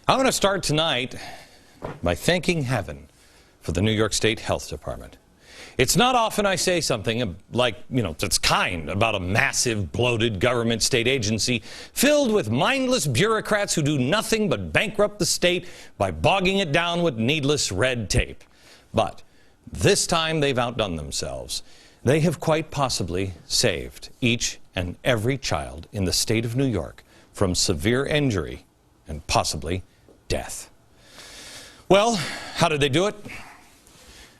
I'm going to start tonight by thanking heaven for the New York State Health Department. It's not often I say something like, that's kind about a massive, bloated government state agency filled with mindless bureaucrats who do nothing but bankrupt the state by bogging it down with needless red tape. But this time they've outdone themselves. They have quite possibly saved each and every child in the state of New York from severe injury and possibly death. Well, how did they do it?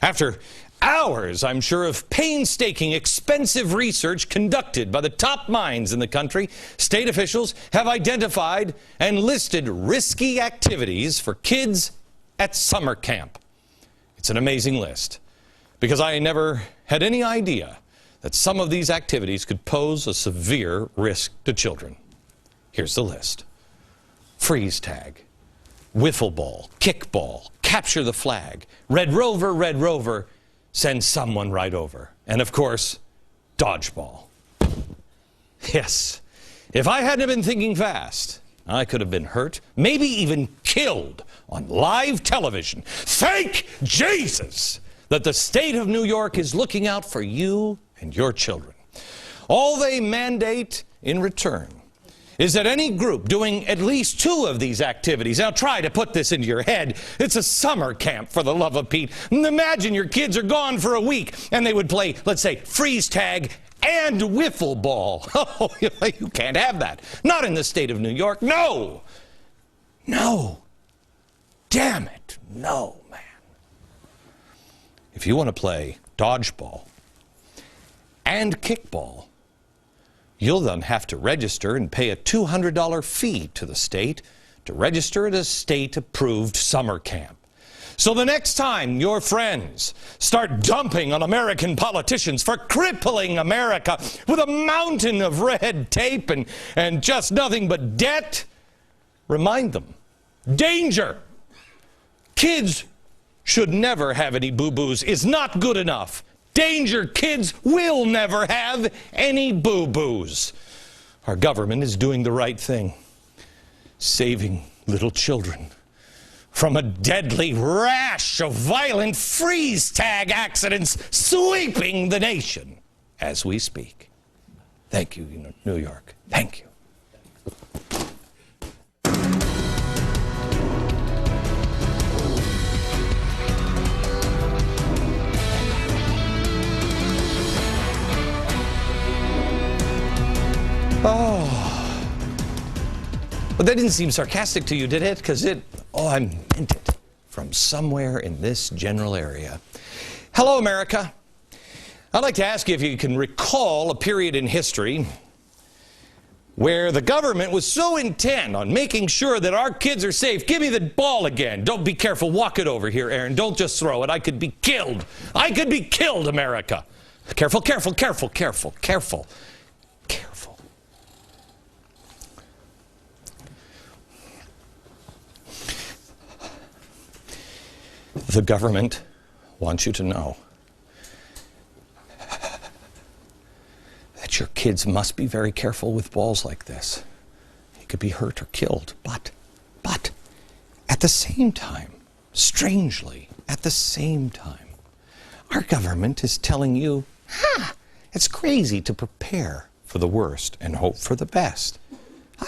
After hours, I'm sure, of painstaking, expensive research conducted by the top minds in the country, state officials have identified and listed risky activities for kids at summer camp. It's an amazing list, because I never had any idea that some of these activities could pose a severe risk to children. Here's the list. Freeze tag, wiffle ball, kickball, capture the flag, red rover, send someone right over. And of course, dodgeball. Yes, if I hadn't been thinking fast, I could have been hurt, maybe even killed on live television. Thank Jesus that the state of New York is looking out for you and your children. All they mandate in return is that any group doing at least 2 of these activities, now try to put this into your head, it's a summer camp, for the love of Pete. Imagine your kids are gone for a week and they would play, let's say, freeze tag and wiffle ball. Oh, you can't have that. Not in the state of New York. No. No. Damn it. No, man. If you want to play dodgeball and kickball, you'll then have to register and pay a $200 fee to the state to register at a state-approved summer camp. So the next time your friends start dumping on American politicians for crippling America with a mountain of red tape and just nothing but debt, remind them, danger! Kids should never have any boo-boos is not good enough. Danger, kids will never have any boo-boos. Our government is doing the right thing, saving little children from a deadly rash of violent freeze tag accidents sweeping the nation as we speak. Thank you, New York. Thank you. Oh, but that didn't seem sarcastic to you, did it? Because I meant it from somewhere in this general area. Hello, America. I'd like to ask you if you can recall a period in history where the government was so intent on making sure that our kids are safe. Give me the ball again. Don't be careful. Walk it over here, Aaron. Don't just throw it. I could be killed. I could be killed, America. Careful, careful, careful, careful, careful, careful. The government wants you to know that your kids must be very careful with balls like this. He could be hurt or killed. But at the same time, strangely, at the same time, our government is telling you, it's crazy to prepare for the worst and hope for the best.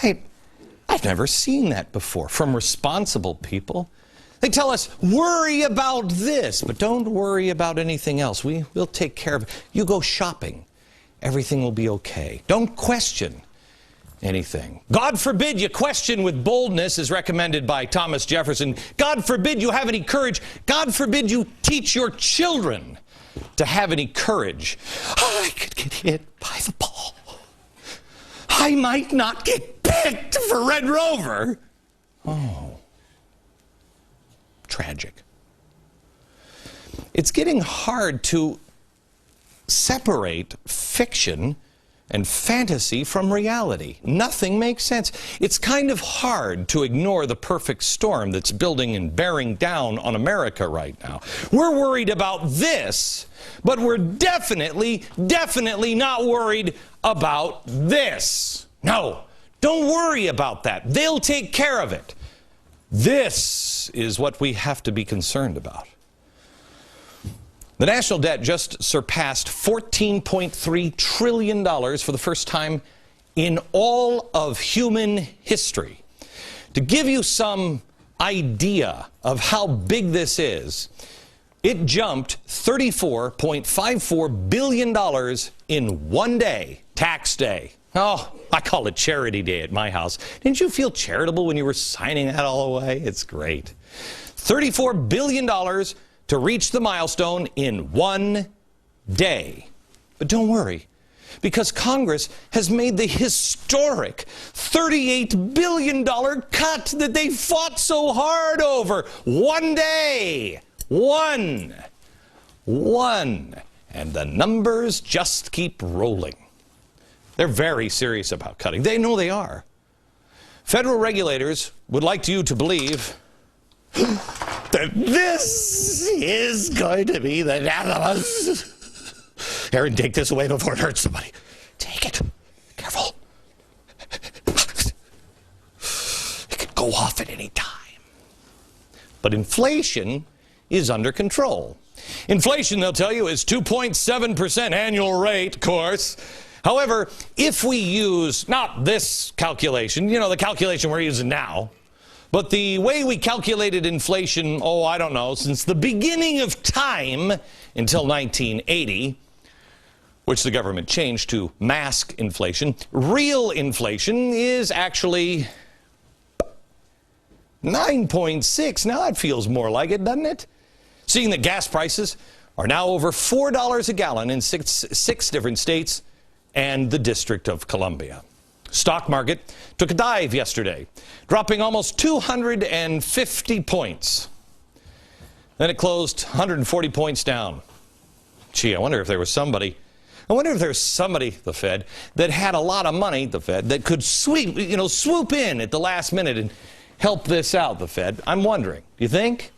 I've never seen that before from responsible people. They tell us, worry about this, but don't worry about anything else. We'll take care of it. You go shopping. Everything will be okay. Don't question anything. God forbid you question with boldness, as recommended by Thomas Jefferson. God forbid you have any courage. God forbid you teach your children to have any courage. I could get hit by the ball. I might not get picked for Red Rover. Oh. Tragic. It's getting hard to separate fiction and fantasy from reality. Nothing makes sense. It's kind of hard to ignore the perfect storm that's building and bearing down on America right now. We're worried about this, but we're definitely not worried about this. No, don't worry about that. They'll take care of it. This is what we have to be concerned about. The national debt just surpassed $14.3 trillion for the first time in all of human history. To give you some idea of how big this is, it jumped $34.54 billion in one day, tax day. Oh, I call it charity day at my house. Didn't you feel charitable when you were signing that all away? It's great. $34 billion to reach the milestone in one day. But don't worry, because Congress has made the historic $38 billion cut that they fought so hard over. One day. One. And the numbers just keep rolling. They're very serious about cutting. They know they are. Federal regulators would like you to believe that this is going to be the death of us. Aaron, take this away before it hurts somebody. Take it. Careful. It could go off at any time. But inflation is under control. Inflation, they'll tell you, is 2.7% annual rate, of course. However, if we use not this calculation, the calculation we're using now, but the way we calculated inflation, I don't know, since the beginning of time until 1980, which the government changed to mask inflation, real inflation is actually 9.6. Now that feels more like it, doesn't it? Seeing that gas prices are now over $4 a gallon in six different states and the District of Columbia. Stock market took a dive yesterday, dropping almost 250 points. Then it closed 140 points down. Gee, I wonder if there's somebody, the Fed, that had a lot of money, the Fed, that could swoop in at the last minute and help this out, the Fed. I'm wondering, do you think?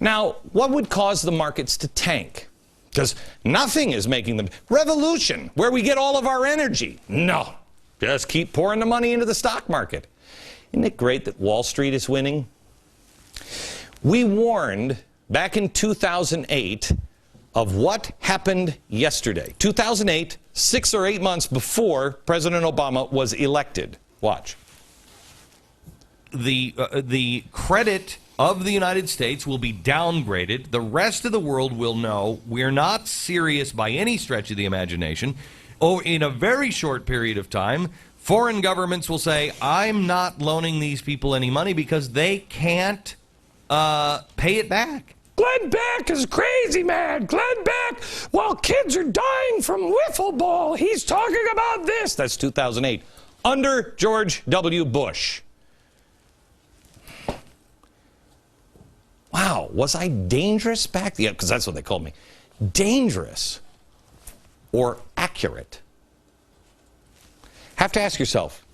Now, what would cause the markets to tank? Because nothing is making them. Revolution, where we get all of our energy. No, just keep pouring the money into the stock market. Isn't it great that Wall Street is winning? We warned back in 2008 of what happened yesterday. 2008, 6 or 8 months before President Obama was elected. Watch. The credit of the United States will be downgraded. The rest of the world will know we're not serious by any stretch of the imagination. In a very short period of time, foreign governments will say, I'm not loaning these people any money because they can't pay it back. Glenn Beck is crazy, man. Glenn Beck, while kids are dying from wiffle ball, he's talking about this. That's 2008, under George W. Bush. Wow, was I dangerous back then? Yeah, because that's what they called me. Dangerous or accurate? Have to ask yourself,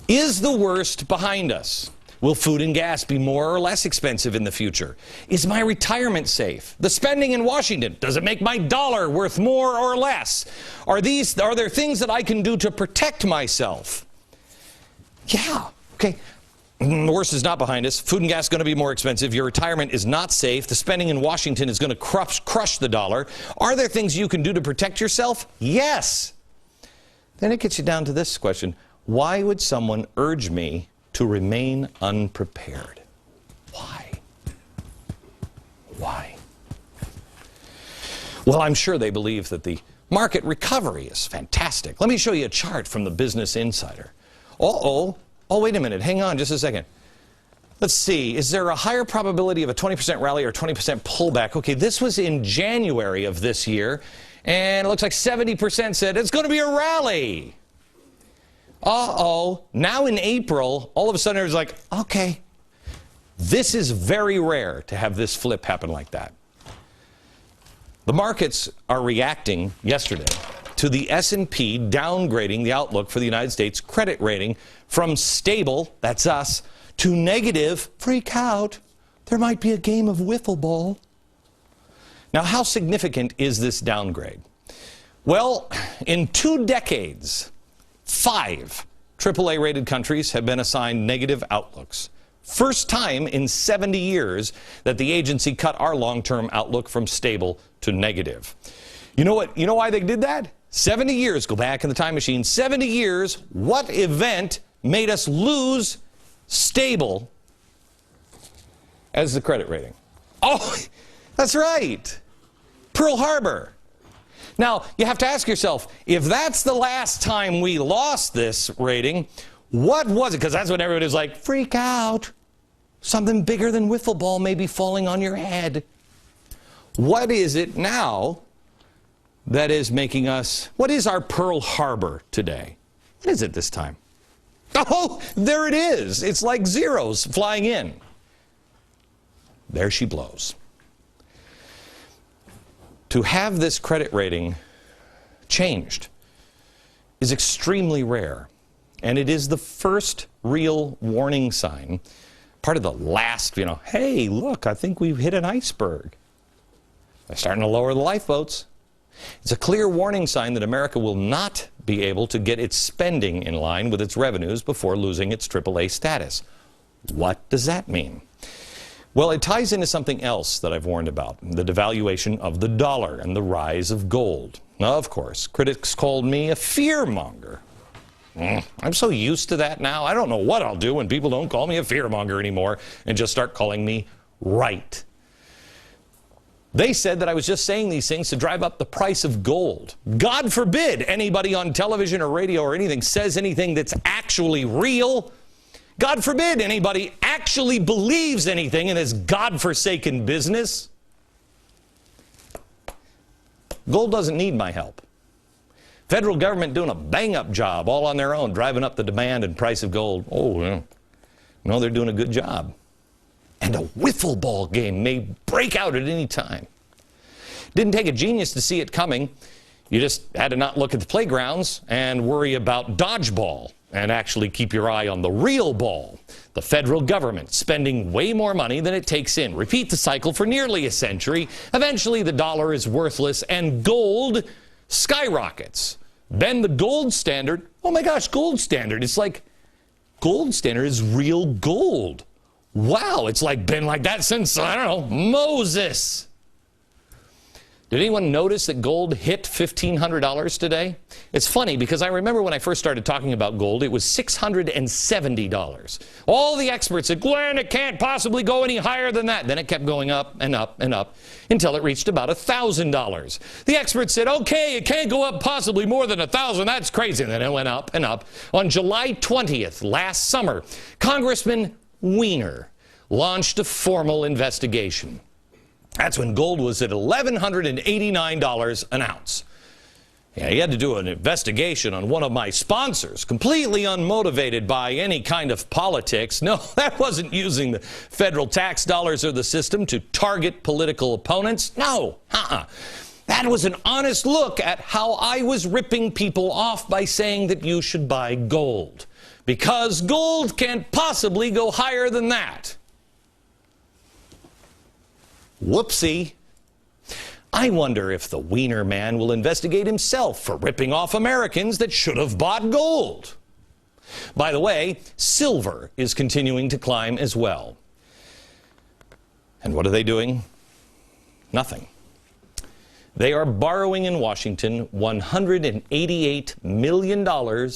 is the worst behind us? Will food and gas be more or less expensive in the future? Is my retirement safe? The spending in Washington, does it make my dollar worth more or less? Are there things that I can do to protect myself? Yeah, okay. The worst is not behind us. Food and gas is going to be more expensive. Your retirement is not safe. The spending in Washington is going to crush the dollar. Are there things you can do to protect yourself? Yes. Then it gets you down to this question. Why would someone urge me to remain unprepared? Why? Why? Well, I'm sure they believe that the market recovery is fantastic. Let me show you a chart from the Business Insider. Oh, wait a minute. Hang on just a second. Let's see. Is there a higher probability of a 20% rally or 20% pullback? Okay, this was in January of this year, and it looks like 70% said it's going to be a rally. Now in April, all of a sudden it was like, okay, this is very rare to have this flip happen like that. The markets are reacting yesterday to the S&P downgrading the outlook for the United States credit rating from stable, that's us, to negative, freak out, there might be a game of wiffle ball. Now, how significant is this downgrade? Well, in 2 decades, 5 AAA-rated countries have been assigned negative outlooks. First time in 70 years that the agency cut our long-term outlook from stable to negative. You know what? You know why they did that? 70 years, go back in the time machine, 70 years, what event made us lose stable as the credit rating? Oh, that's right. Pearl Harbor. Now, you have to ask yourself, if that's the last time we lost this rating, what was it? Because that's when everybody's like, freak out. Something bigger than wiffle ball may be falling on your head. What is it now that is making us, what is our Pearl Harbor today? What is it this time? Oh, there it is. It's like zeros flying in. There she blows. To have this credit rating changed is extremely rare. And it is the first real warning sign, part of the last, hey, look, I think we've hit an iceberg. They're starting to lower the lifeboats. It's a clear warning sign that America will not be able to get its spending in line with its revenues before losing its AAA status. What does that mean? Well, it ties into something else that I've warned about, the devaluation of the dollar and the rise of gold. Now, of course, critics called me a fearmonger. I'm so used to that now. I don't know what I'll do when people don't call me a fearmonger anymore and just start calling me right. They said that I was just saying these things to drive up the price of gold. God forbid anybody on television or radio or anything says anything that's actually real. God forbid anybody actually believes anything in this God-forsaken business. Gold doesn't need my help. Federal government doing a bang-up job all on their own, driving up the demand and price of gold. Oh, yeah. No, they're doing a good job. And a wiffle ball game may break out at any time. Didn't take a genius to see it coming. You just had to not look at the playgrounds and worry about dodgeball and actually keep your eye on the real ball. The federal government spending way more money than it takes in. Repeat the cycle for nearly a century. Eventually the dollar is worthless and gold skyrockets. Then the gold standard, oh my gosh, gold standard. It's like gold standard is real gold. Wow, it's like been like that since, I don't know, Moses. Did anyone notice that gold hit $1,500 today? It's funny because I remember when I first started talking about gold, it was $670. All the experts said, Glenn, it can't possibly go any higher than that. Then it kept going up and up and up until it reached about $1,000. The experts said, okay, it can't go up possibly more than $1,000. That's crazy. And then it went up and up. On July 20th, last summer, Congressman Weiner launched a formal investigation. That's when gold was at $1,189 an ounce. Yeah, he had to do an investigation on one of my sponsors, completely unmotivated by any kind of politics. No, that wasn't using the federal tax dollars or the system to target political opponents. No, That was an honest look at how I was ripping people off by saying that you should buy gold. Because gold can't possibly go higher than that. Whoopsie. I wonder if the Weiner man will investigate himself for ripping off Americans that should have bought gold. By the way, silver is continuing to climb as well. And what are they doing? Nothing. They are borrowing in Washington $188 million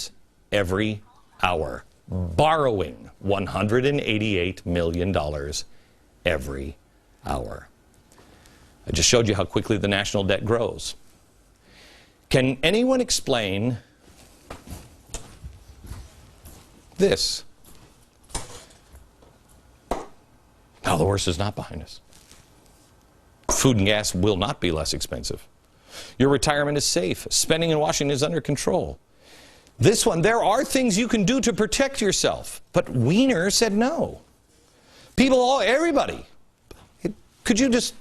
every hour. Borrowing $188 million every hour. I just showed you how quickly the national debt grows. Can anyone explain this? No, the worst is not behind us. Food and gas will not be less expensive. Your retirement is safe. Spending in Washington is under control. This one, there are things you can do to protect yourself. But Weiner said no. Everybody. Could you just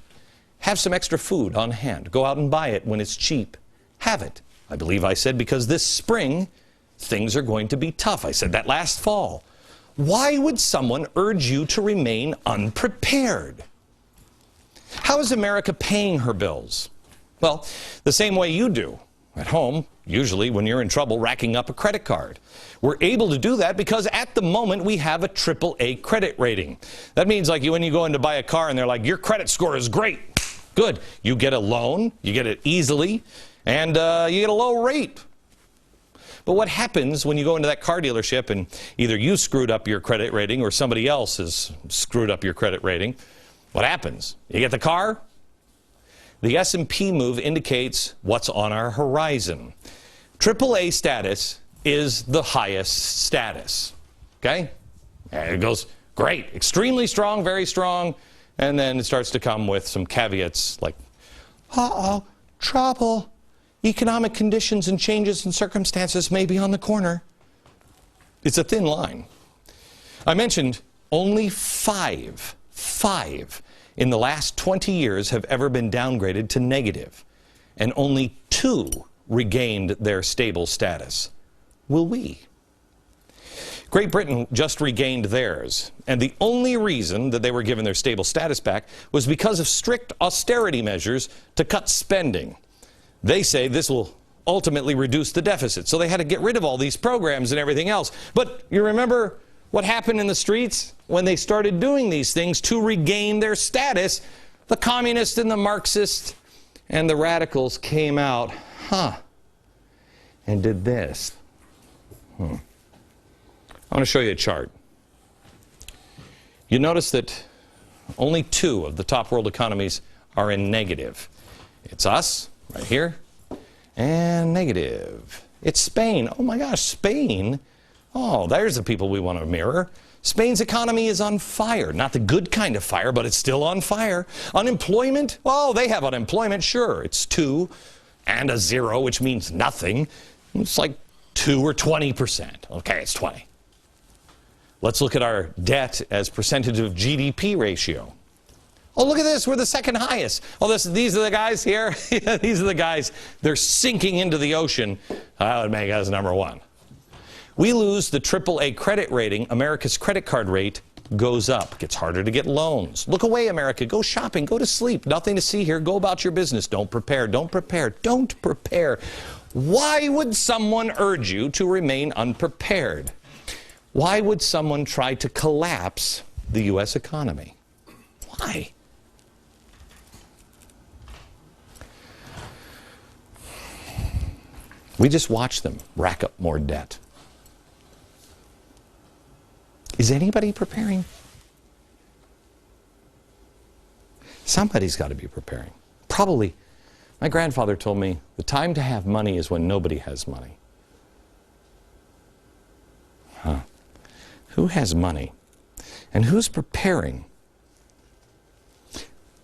have some extra food on hand? Go out and buy it when it's cheap. Have it. I believe I said because this spring, things are going to be tough. I said that last fall. Why would someone urge you to remain unprepared? How is America paying her bills? Well, the same way you do. at home, usually when you're in trouble racking up a credit card. We're able to do that because at the moment we have a AAA credit rating. That means like when you go in to buy a car and they're like, your credit score is great. Good. You get a loan, you get it easily, and you get a low rate. But what happens when you go into that car dealership and either you screwed up your credit rating or somebody else has screwed up your credit rating? What happens? You get the car? The S&P move indicates what's on our horizon. AAA status is the highest status. Okay? And it goes great, extremely strong, very strong, and then it starts to come with some caveats like, uh-oh, trouble. Economic conditions and changes in circumstances may be on the corner. It's a thin line. I mentioned only five in the last 20 years have ever been downgraded to negative, and only 2 regained their stable status. Will we? Great Britain just regained theirs, and the only reason that they were given their stable status back was because of strict austerity measures to cut spending. They say this will ultimately reduce the deficit, so they had to get rid of all these programs and everything else. But you remember what happened in the streets when they started doing these things to regain their status? The communists and the Marxists and the radicals came out, and did this. I want to show you a chart. You notice that only 2 of the top world economies are in negative. It's us, right here, and negative. It's Spain. Oh my gosh, Spain. Oh, there's the people we want to mirror. Spain's economy is on fire. Not the good kind of fire, but it's still on fire. Unemployment? Oh, they have unemployment, sure. It's 2 and a 0, which means nothing. It's like 2 or 20%. Okay, it's 20. Let's look at our debt as percentage of GDP ratio. Oh, look at this. We're the second highest. Oh, these are the guys here. These are the guys. They're sinking into the ocean. That would make us number 1. We lose the AAA credit rating. America's credit card rate goes up. It gets harder to get loans. Look away, America. Go shopping. Go to sleep. Nothing to see here. Go about your business. Don't prepare. Don't prepare. Don't prepare. Why would someone urge you to remain unprepared? Why would someone try to collapse the U.S. economy? Why? We just watch them rack up more debt. Is anybody preparing? Somebody's got to be preparing. Probably, my grandfather told me, the time to have money is when nobody has money. Who has money? And who's preparing?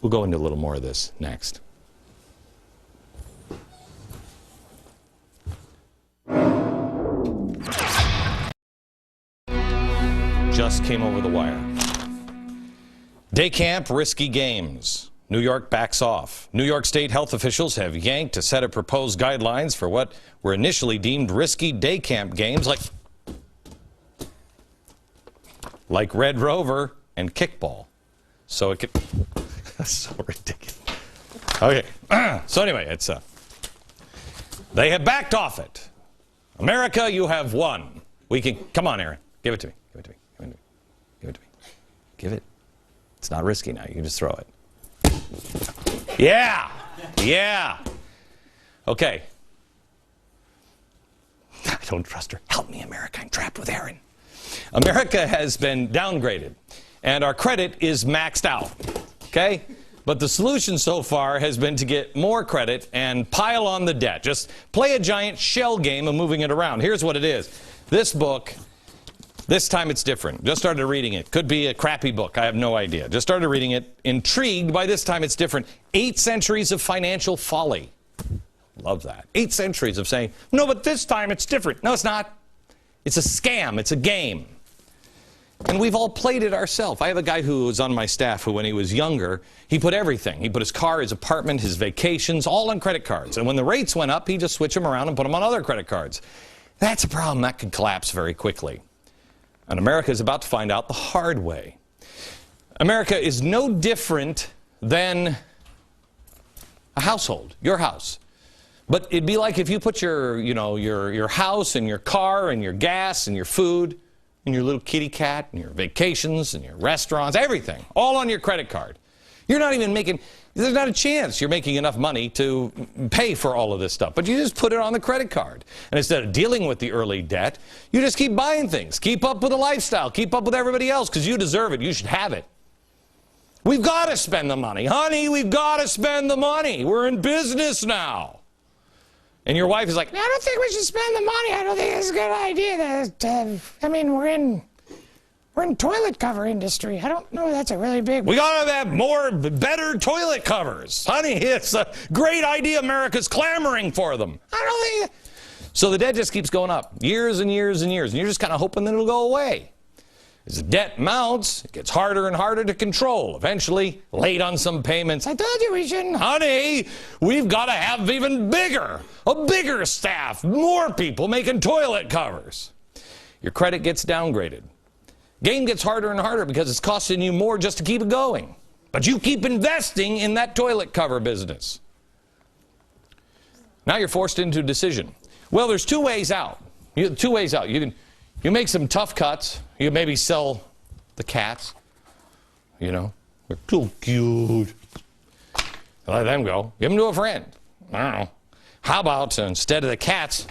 We'll go into a little more of this next. Just came over the wire. Day camp, risky games. New York backs off. New York State health officials have yanked a set of proposed guidelines for what were initially deemed risky day camp games like Red Rover and kickball. So it could... That's so ridiculous. Okay. So anyway, it's they have backed off it. America, you have won. We can... Come on, Aaron. Give it to me. Give it to me. Give it to me. Give it to me. Give it. It's not risky now. You can just throw it. Yeah. Yeah. Okay. I don't trust her. Help me, America. I'm trapped with Aaron. America has been downgraded, and our credit is maxed out. Okay? But the solution so far has been to get more credit and pile on the debt. Just play a giant shell game of moving it around. Here's what it is. This book, this time it's different. Just started reading it. Could be a crappy book. I have no idea. Just started reading it. Intrigued by this time it's different. 8 centuries of financial folly. Love that. 8 centuries of saying, no, but this time it's different. No, it's not. It's a scam. It's a game. And we've all played it ourselves. I have a guy who was on my staff who, when he was younger, he put everything. He put his car, his apartment, his vacations, all on credit cards. And when the rates went up, he just switched them around and put them on other credit cards. That's a problem. That could collapse very quickly. And America is about to find out the hard way. America is no different than a household, your house. But it'd be like if you put your house and your car and your gas and your food and your little kitty cat and your vacations and your restaurants, everything, all on your credit card. You're not even making, there's not a chance you're making enough money to pay for all of this stuff. But you just put it on the credit card. And instead of dealing with the early debt, you just keep buying things. Keep up with the lifestyle. Keep up with everybody else because you deserve it. You should have it. We've got to spend the money. Honey, we've got to spend the money. We're in business now. And your wife is like, I don't think we should spend the money. I don't think it's a good idea. We're in toilet cover industry. I don't know that's a really big... We got to have better toilet covers. Honey, it's a great idea. America's clamoring for them. I don't think... So the debt just keeps going up. Years and years and years. And you're just kind of hoping that it'll go away. As the debt mounts, it gets harder and harder to control. Eventually, late on some payments. I told you we shouldn't. Honey, we've got to have even bigger, a bigger staff, more people making toilet covers. Your credit gets downgraded. Game gets harder and harder because it's costing you more just to keep it going. But you keep investing in that toilet cover business. Now you're forced into a decision. Well, there's two ways out. Two ways out. You make some tough cuts. You maybe sell the cats. They're too cute. Let them go. Give them to a friend. I don't know. How about instead of the cats,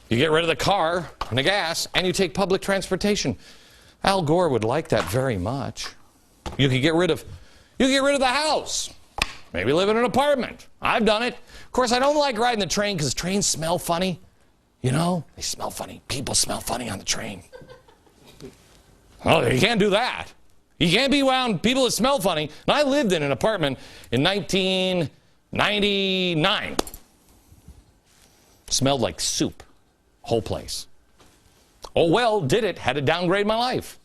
you get rid of the car and the gas and you take public transportation? Al Gore would like that very much. You could get rid of the house. Maybe live in an apartment. I've done it. Of course, I don't like riding the train because trains smell funny. They smell funny. People smell funny on the train. Oh, you can't do that. You can't be around people that smell funny. And I lived in an apartment in 1999. Smelled like soup. Whole place. Oh, well, did it. Had to downgrade my life.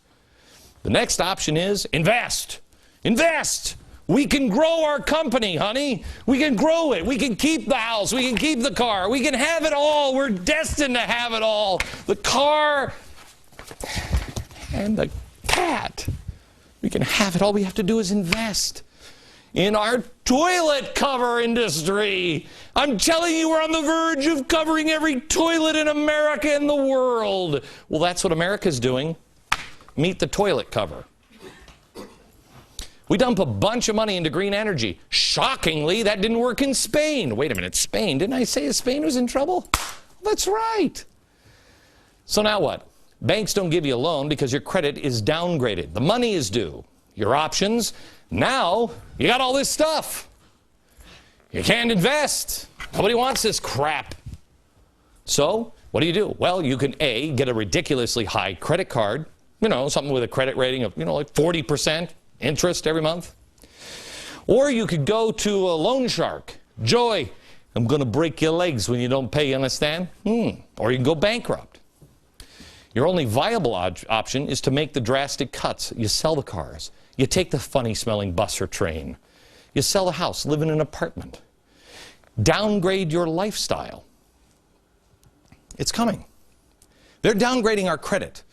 The next option is invest. Invest. We can grow our company, honey. We can grow it. We can keep the house. We can keep the car. We can have it all. We're destined to have it all. The car and the cat. We can have it. All we have to do is invest in our toilet cover industry. I'm telling you, we're on the verge of covering every toilet in America and the world. Well, that's what America's doing. Meet the toilet cover. We dump a bunch of money into green energy. Shockingly, that didn't work in Spain. Wait a minute, Spain? Didn't I say Spain was in trouble? That's right. So now what? Banks don't give you a loan because your credit is downgraded. The money is due. Your options, now you got all this stuff. You can't invest. Nobody wants this crap. So what do? Well, you can A, get a ridiculously high credit card, something with a credit rating of, like 40%. Interest every month. Or you could go to a loan shark. Joy, I'm going to break your legs when you don't pay, you understand? Or you can go bankrupt. Your only viable option is to make the drastic cuts. You sell the cars. You take the funny-smelling bus or train. You sell the house, live in an apartment. Downgrade your lifestyle. It's coming. They're downgrading our credit.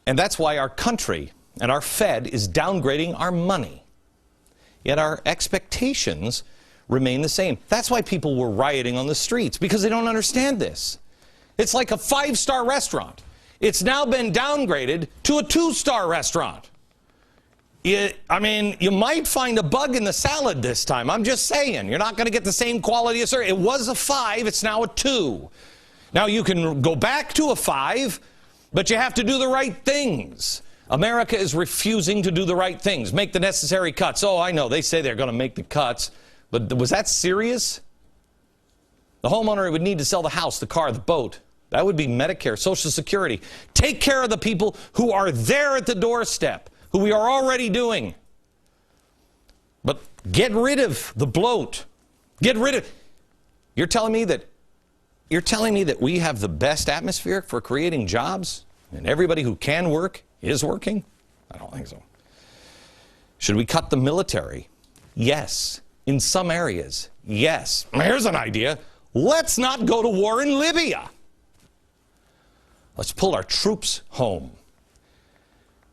And that's why our country and our Fed is downgrading our money. Yet our expectations remain the same. That's why people were rioting on the streets, because they don't understand this. It's like a 5-star restaurant. It's now been downgraded to a 2-star restaurant. You might find a bug in the salad this time. I'm just saying. You're not going to get the same quality of service. It was a 5, it's now a 2. Now you can go back to a 5, but you have to do the right things. America is refusing to do the right things, make the necessary cuts. Oh, I know, they say they're going to make the cuts, but was that serious? The homeowner would need to sell the house, the car, the boat. That would be Medicare, Social Security. Take care of the people who are there at the doorstep, who we are already doing. But get rid of the bloat. Get rid of... You're telling me that we have the best atmosphere for creating jobs, and everybody who can work is working? I don't think so. Should we cut the military? Yes. In some areas, yes. Here's an idea. Let's not go to war in Libya. Let's pull our troops home.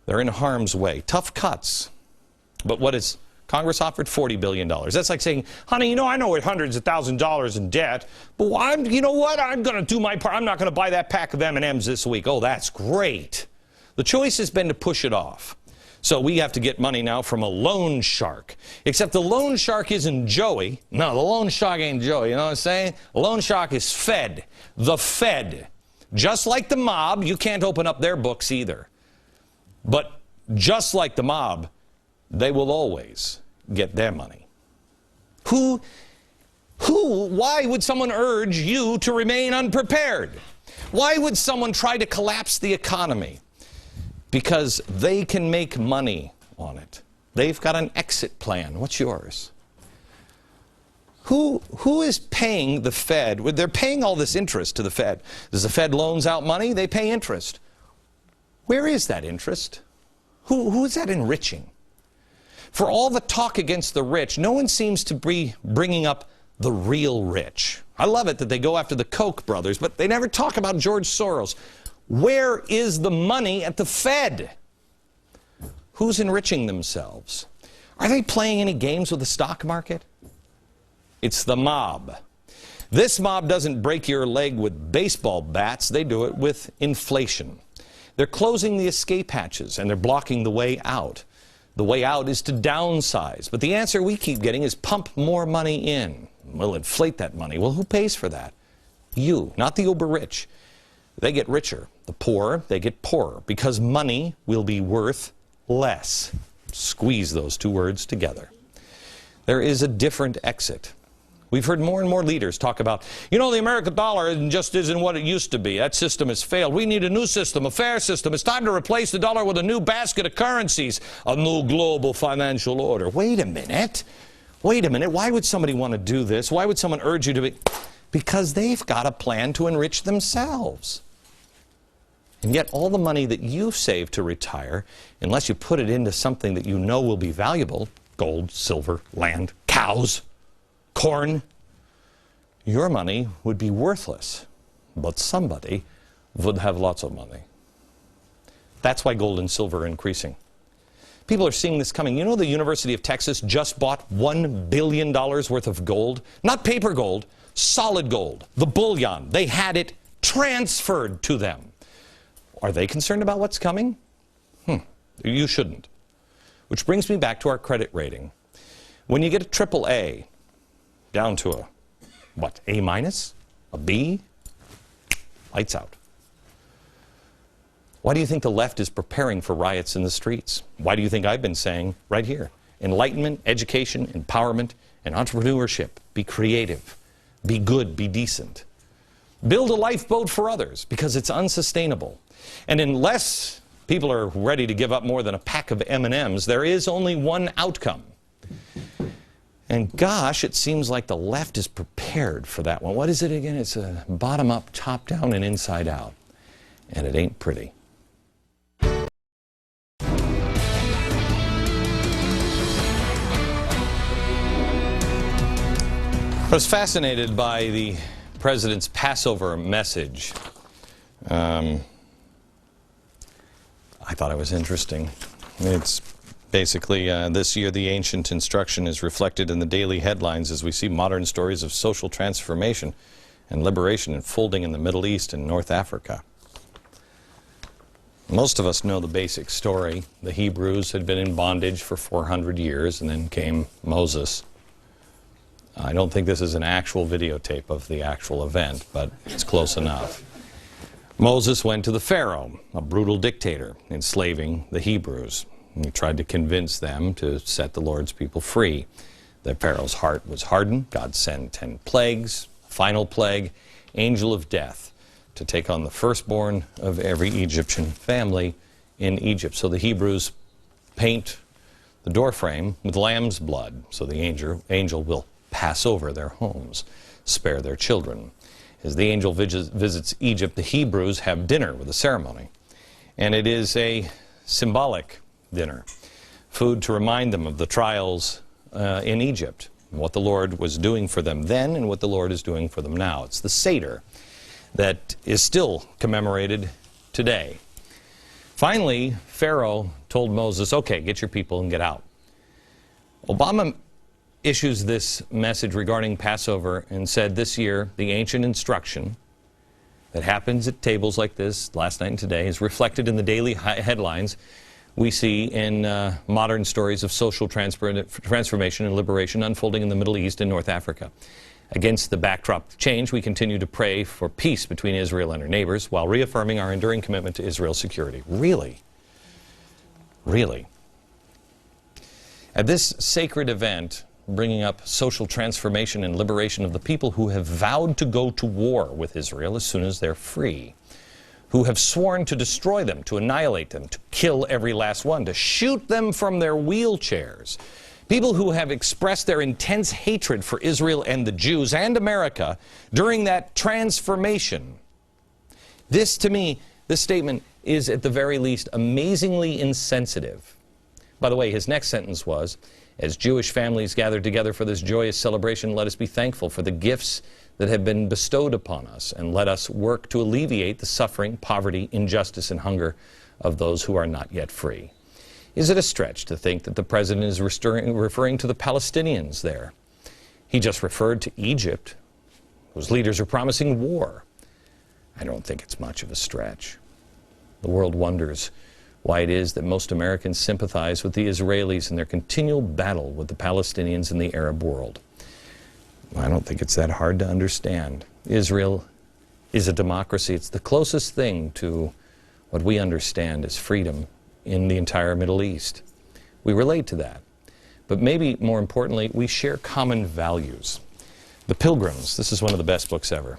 They're in harm's way. Tough cuts. But what is Congress offered $40 billion. That's like saying, honey, you know, I know we're hundreds of thousands of dollars in debt, but you know what? I'm going to do my part. I'm not going to buy that pack of M&Ms this week. Oh, that's great. The choice has been to push it off. So we have to get money now from a loan shark. Except the loan shark isn't Joey. No, the loan shark ain't Joey. You know what I'm saying? The loan shark is Fed. The Fed. Just like the mob, you can't open up their books either. But just like the mob, they will always get their money. Why would someone urge you to remain unprepared? Why would someone try to collapse the economy? Because they can make money on it. They've got an exit plan. What's yours? Who is paying the Fed? They're paying all this interest to the Fed. Does the Fed loans out money? They pay interest. Where is that interest? Who is that enriching? For all the talk against the rich, no one seems to be bringing up the real rich. I love it that they go after the Koch brothers, but they never talk about George Soros. Where is the money at the Fed? Who's enriching themselves? Are they playing any games with the stock market? It's the mob. This mob doesn't break your leg with baseball bats. They do it with inflation. They're closing the escape hatches and they're blocking the way out. The way out is to downsize. But the answer we keep getting is pump more money in. We'll inflate that money. Well, who pays for that? You, not the uber rich. They get richer. The poor, they get poorer because money will be worth less. Squeeze those two words together. There is a different exit. We've heard more and more leaders talk about, you know, the American dollar just isn't what it used to be. That system has failed. We need a new system, a fair system. It's time to replace the dollar with a new basket of currencies, a new global financial order. Wait a minute. Wait a minute. Why would somebody want to do this? Why would someone urge you to be? Because they've got a plan to enrich themselves. And yet all the money that you've saved to retire, unless you put it into something that you know will be valuable, gold, silver, land, cows, corn, your money would be worthless. But somebody would have lots of money. That's why gold and silver are increasing. People are seeing this coming. You know the University of Texas just bought $1 billion worth of gold? Not paper gold, solid gold, the bullion. They had it transferred to them. Are they concerned about what's coming? You shouldn't. Which brings me back to our credit rating. When you get a triple A down to a, what, A minus? A B? Lights out. Why do you think the left is preparing for riots in the streets? Why do you think I've been saying right here, enlightenment, education, empowerment, and entrepreneurship? Be creative, be good, be decent. Build a lifeboat for others because it's unsustainable. And unless people are ready to give up more than a pack of M&Ms, there is only one outcome. And gosh, it seems like the left is prepared for that one. What is it again? It's a bottom up, top down, and inside out. And it ain't pretty. I was fascinated by the president's Passover message. I thought it was interesting. It's basically this year the ancient instruction is reflected in the daily headlines as we see modern stories of social transformation and liberation unfolding in the Middle East and North Africa. Most of us know the basic story. The Hebrews had been in bondage for 400 years and then came Moses. I don't think this is an actual videotape of the actual event, but it's close enough. Moses went to the Pharaoh, a brutal dictator, enslaving the Hebrews. He tried to convince them to set the Lord's people free. The Pharaoh's heart was hardened. God sent 10 plagues, final plague, angel of death, to take on the firstborn of every Egyptian family in Egypt. So the Hebrews paint the doorframe with lamb's blood, so the angel will pass over their homes, spare their children. As the angel visits Egypt, the Hebrews have dinner with a ceremony. And it is a symbolic dinner. Food to remind them of the trials in Egypt, and what the Lord was doing for them then and what the Lord is doing for them now. It's the Seder that is still commemorated today. Finally, Pharaoh told Moses, okay, get your people and get out. Obama issues this message regarding Passover and said this year the ancient instruction that happens at tables like this last night and today is reflected in the daily headlines we see in modern stories of social transformation and liberation unfolding in the Middle East and North Africa. Against the backdrop of change, we continue to pray for peace between Israel and her neighbors while reaffirming our enduring commitment to Israel's security. Really? Really? At this sacred event, bringing up social transformation and liberation of the people who have vowed to go to war with Israel as soon as they're free, who have sworn to destroy them, to annihilate them, to kill every last one, to shoot them from their wheelchairs, people who have expressed their intense hatred for Israel and the Jews and America during that transformation. This, to me, this statement is at the very least amazingly insensitive. By the way, his next sentence was, as Jewish families gather together for this joyous celebration, let us be thankful for the gifts that have been bestowed upon us, and let us work to alleviate the suffering, poverty, injustice, and hunger of those who are not yet free. Is it a stretch to think that the president is referring to the Palestinians there? He just referred to Egypt, whose leaders are promising war. I don't think it's much of a stretch. The world wonders why it is that most Americans sympathize with the Israelis in their continual battle with the Palestinians in the Arab world. I don't think it's that hard to understand. Israel is a democracy. It's the closest thing to what we understand as freedom in the entire Middle East. We relate to that. But maybe more importantly, we share common values. The Pilgrims, this is one of the best books ever.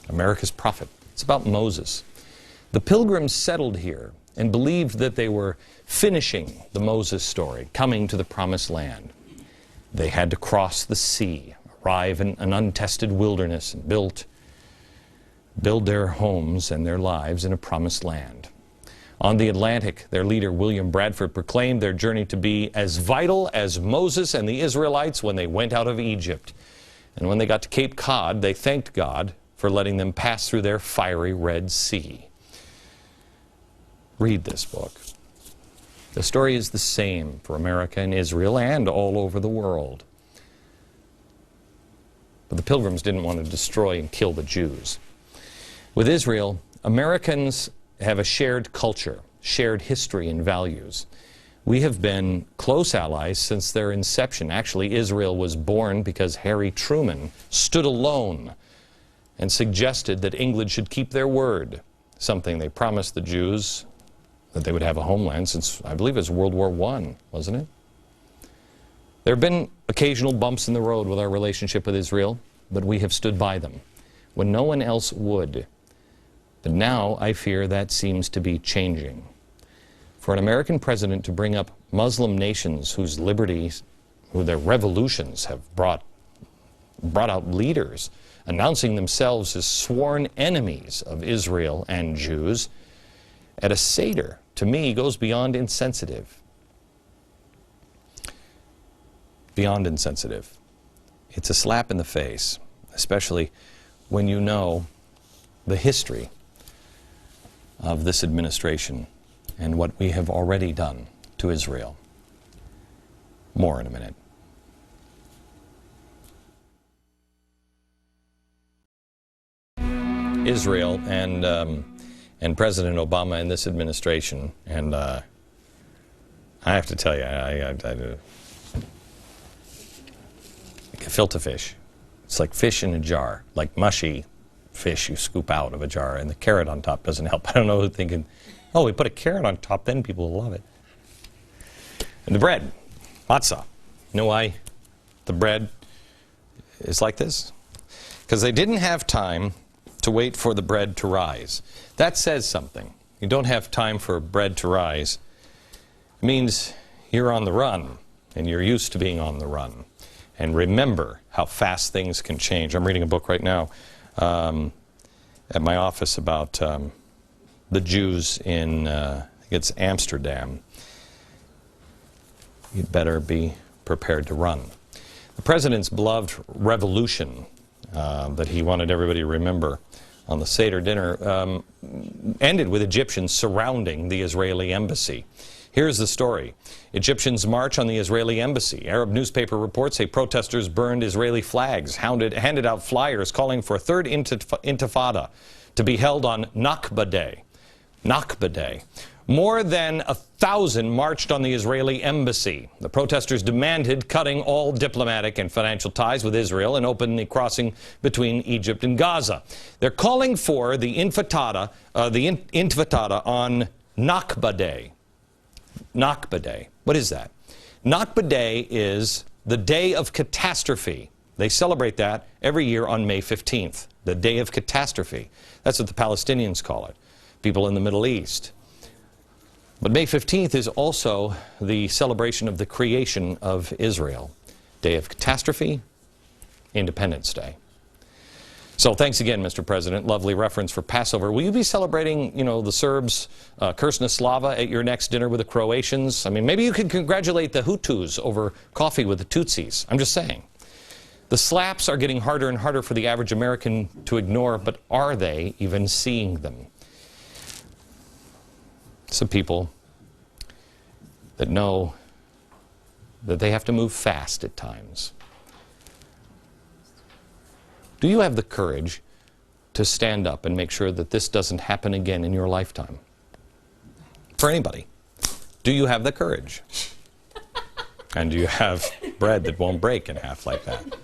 America's Prophet. It's about Moses. The Pilgrims settled here and believed that they were finishing the Moses story, coming to the Promised Land. They had to cross the sea, arrive in an untested wilderness, and build their homes and their lives in a promised land. On the Atlantic, their leader, William Bradford, proclaimed their journey to be as vital as Moses and the Israelites when they went out of Egypt. And when they got to Cape Cod, they thanked God for letting them pass through their fiery Red Sea. Read this book. The story is the same for America and Israel and all over the world. But the Pilgrims didn't want to destroy and kill the Jews. With Israel, Americans have a shared culture, shared history and values. We have been close allies since their inception. Actually, Israel was born because Harry Truman stood alone and suggested that England should keep their word, something they promised the Jews, that they would have a homeland since, I believe it was World War I, wasn't it? There have been occasional bumps in the road with our relationship with Israel, but we have stood by them when no one else would. But now I fear that seems to be changing. For an American president to bring up Muslim nations whose liberties, who their revolutions have brought out leaders announcing themselves as sworn enemies of Israel and Jews at a Seder, to me, goes beyond insensitive. Beyond insensitive. It's a slap in the face, especially when you know the history of this administration and what we have already done to Israel. More in a minute. Israel and President Obama and this administration, and I have to tell you, I gefilte fish. It's like fish in a jar, like mushy fish you scoop out of a jar, and the carrot on top doesn't help. I don't know who's thinking, oh, we put a carrot on top, then people will love it. And the bread, matzah. You know why the bread is like this? Because they didn't have time to wait for the bread to rise. That says something. You don't have time for bread to rise. It means you're on the run, and you're used to being on the run. And remember how fast things can change. I'm reading a book right now at my office about the Jews in, I think it's Amsterdam. You'd better be prepared to run. The president's beloved revolution that he wanted everybody to remember on the Seder dinner ended with Egyptians surrounding the Israeli embassy. Here's the story. Egyptians march on the Israeli embassy. Arab newspaper reports say protesters burned Israeli flags, handed out flyers calling for a third intifada to be held on Nakba Day. Nakba Day. More than 1,000 marched on the Israeli embassy. The protesters demanded cutting all diplomatic and financial ties with Israel and opening the crossing between Egypt and Gaza. They're calling for the intifada on Nakba Day. Nakba Day. What is that? Nakba Day is the day of catastrophe. They celebrate that every year on May 15th, the day of catastrophe. That's what the Palestinians call it, people in the Middle East. But May 15th is also the celebration of the creation of Israel. Day of catastrophe, Independence Day. So thanks again, Mr. President. Lovely reference for Passover. Will you be celebrating, the Serbs, Krsna Slava, at your next dinner with the Croatians? I mean, maybe you could congratulate the Hutus over coffee with the Tutsis. I'm just saying. The slaps are getting harder and harder for the average American to ignore, but are they even seeing them? Some people that know that they have to move fast at times. Do you have the courage to stand up and make sure that this doesn't happen again in your lifetime? For anybody. Do you have the courage? And do you have bread that won't break in half like that?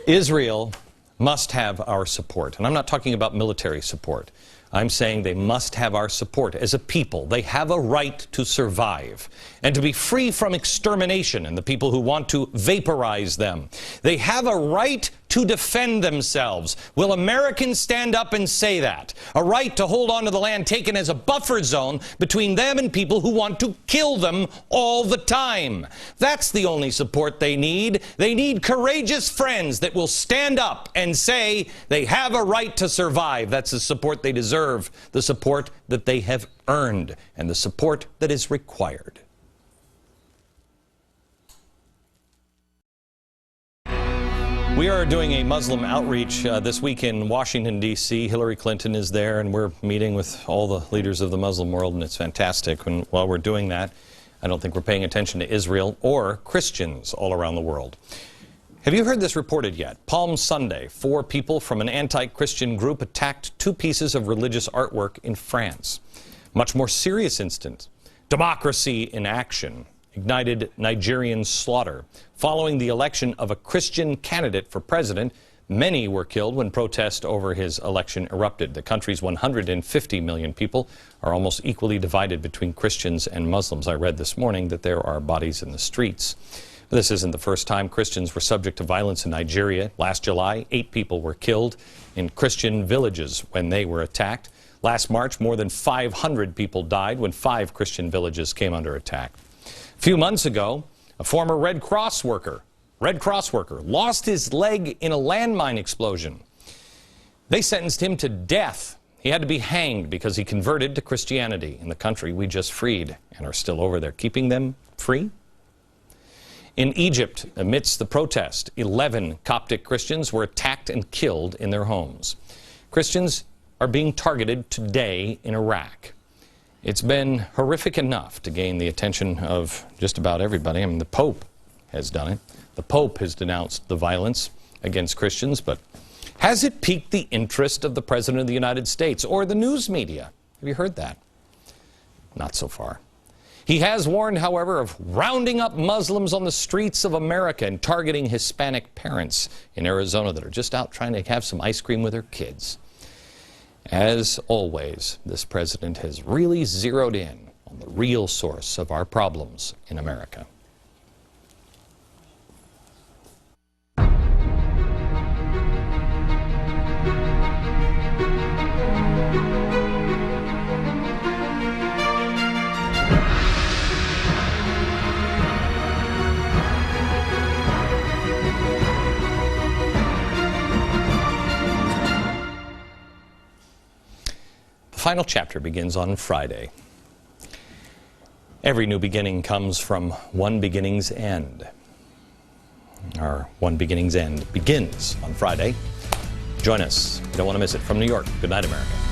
Israel must have our support. And I'm not talking about military support. I'm saying they must have our support as a people. They have a right to survive and to be free from extermination and the people who want to vaporize them. They have a right to defend themselves. Will Americans stand up and say that? A right to hold on to the land taken as a buffer zone between them and people who want to kill them all the time. That's the only support they need. They need courageous friends that will stand up and say they have a right to survive. That's the support they deserve, the support that they have earned, and the support that is required. We are doing a Muslim outreach this week in Washington, D.C. Hillary Clinton is there, and we're meeting with all the leaders of the Muslim world, and it's fantastic. And while we're doing that, I don't think we're paying attention to Israel or Christians all around the world. Have you heard this reported yet? Palm Sunday, 4 people from an anti-Christian group attacked 2 pieces of religious artwork in France. Much more serious instance, democracy in action ignited Nigerian slaughter. Following the election of a Christian candidate for president, many were killed when protests over his election erupted. The country's 150 million people are almost equally divided between Christians and Muslims. I read this morning that there are bodies in the streets. This isn't the first time Christians were subject to violence in Nigeria. Last July, 8 people were killed in Christian villages when they were attacked. Last March, more than 500 people died when 5 Christian villages came under attack. A few months ago, a former Red Cross worker, lost his leg in a landmine explosion. They sentenced him to death. He had to be hanged because he converted to Christianity in the country we just freed and are still over there keeping them free. In Egypt, amidst the protest, 11 Coptic Christians were attacked and killed in their homes. Christians are being targeted today in Iraq. It's been horrific enough to gain the attention of just about everybody. I mean, the Pope has done it. The Pope has denounced the violence against Christians, but has it piqued the interest of the President of the United States or the news media? Have you heard that? Not so far. He has warned, however, of rounding up Muslims on the streets of America and targeting Hispanic parents in Arizona that are just out trying to have some ice cream with their kids. As always, this president has really zeroed in on the real source of our problems in America. The final chapter begins on Friday. Every new beginning comes from one beginning's end. Our one beginning's end begins on Friday. Join us. You don't want to miss it. From New York, good night, America.